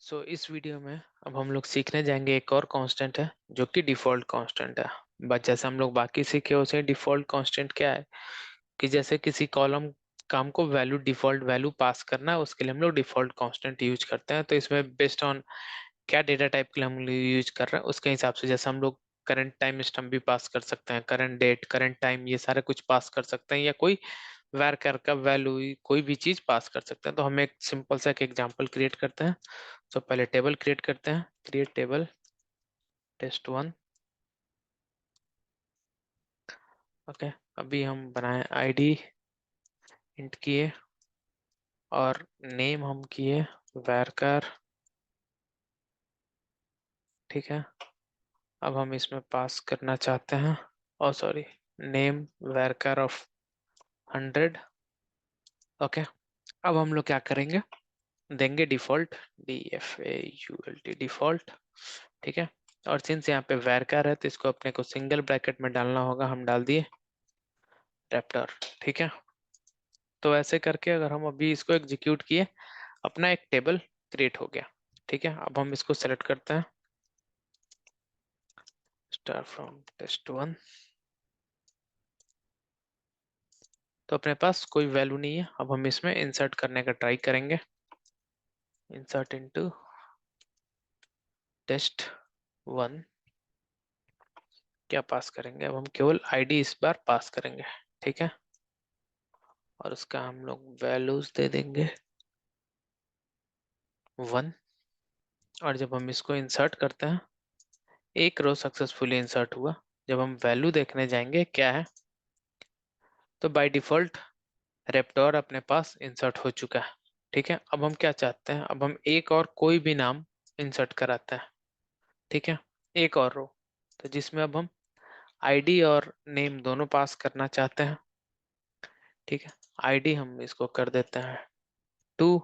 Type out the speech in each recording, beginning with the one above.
इस वीडियो में अब हम लोग सीखने जाएंगे एक और कांस्टेंट है जो कि डिफॉल्ट कांस्टेंट है। बट जैसे हम लोग बाकी सीखे उसे डिफॉल्ट कांस्टेंट क्या है कि जैसे किसी कॉलम काम को वैल्यू डिफॉल्ट वैल्यू पास करना है उसके लिए हम लोग डिफॉल्ट कांस्टेंट यूज करते हैं। तो इसमें बेस्ड ऑन क्या डेटा टाइप के लिए हम लोग यूज कर रहे हैं उसके हिसाब से जैसे हम लोग करंट टाइम स्टम्प भी पास कर सकते हैं, करंट डेट, करंट टाइम, ये सारे कुछ पास कर सकते हैं या कोई var कर का वैल्यू कोई भी चीज पास कर सकते हैं। तो हम एक सिंपल सा एक एग्जांपल क्रिएट करते हैं। पहले टेबल क्रिएट करते हैं, क्रिएट टेबल test1। ओके, अभी हम बनाए आईडी इंट किए और नेम हम किए varchar। ठीक है, अब हम इसमें पास करना चाहते हैं, और sorry, name varchar of 100। Okay, अब हम लोग क्या करेंगे, देंगे डिफॉल्ट DFAULT डिफॉल्ट। ठीक है, और सिंस यहाँ पे varchar है तो इसको अपने को सिंगल ब्रैकेट में डालना होगा, हम डाल दिए रैप्टर। ठीक है, तो ऐसे करके अगर हम अभी इसको एग्जीक्यूट किए अपना एक टेबल क्रिएट हो गया। ठीक है, अब हम इसको सेलेक्ट करते हैं, स्टार्ट फ्रॉम test1। तो अपने पास कोई वैल्यू नहीं है, अब हम इसमें इंसर्ट करने का ट्राई करेंगे। इंसर्ट इनटू test1, क्या पास करेंगे, अब हम केवल आईडी इस बार पास करेंगे। ठीक है, और उसका हम लोग वैल्यूज दे देंगे 1। और जब हम इसको इंसर्ट करते हैं, एक रो सक्सेसफुली इंसर्ट हुआ। जब हम वैल्यू देखने जाएंगे क्या है, तो बाय डिफॉल्ट रेप्टोर अपने पास इंसर्ट हो चुका है। ठीक है, अब हम क्या चाहते हैं, अब हम एक और कोई भी नाम इंसर्ट कराते हैं। ठीक है, एक और रो, तो जिसमें अब हम आईडी और नेम दोनों पास करना चाहते हैं। ठीक है, आईडी हम इसको कर देते हैं 2,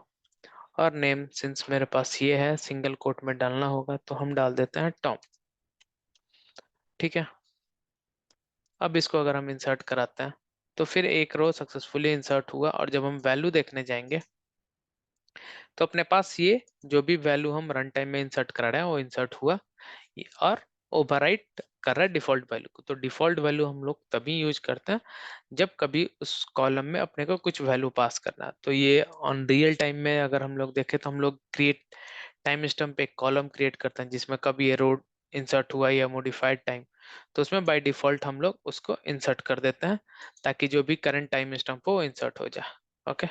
और नेम सिंस मेरे पास ये है सिंगल कोट में डालना होगा तो हम डाल देते हैं टॉम। ठीक है, अब इसको अगर हम इंसर्ट कराते हैं तो फिर एक रो सक्सेसफुली इंसर्ट हुआ, और जब हम वैल्यू देखने जाएंगे तो अपने पास ये जो भी वैल्यू हम रन टाइम में इंसर्ट करा रहे हैं वो इंसर्ट हुआ और ओवरराइट कर रहा है डिफॉल्ट वैल्यू को। तो डिफॉल्ट वैल्यू हम लोग तभी यूज करते हैं जब कभी उस कॉलम में अपने को कुछ वैल्यू पास करना है। तो ये ऑन रियल टाइम में अगर हम लोग देखें तो हम लोग क्रिएट टाइम स्टम्प पे एक कॉलम क्रिएट करते हैं जिसमें कभी ये रोड इंसर्ट हुआ या मॉडिफाइड टाइम, तो उसमें बाय डिफॉल्ट हम लोग उसको इंसर्ट कर देते हैं ताकि जो भी करंट टाइम स्टम्प हो वो इंसर्ट हो जाए। ओके।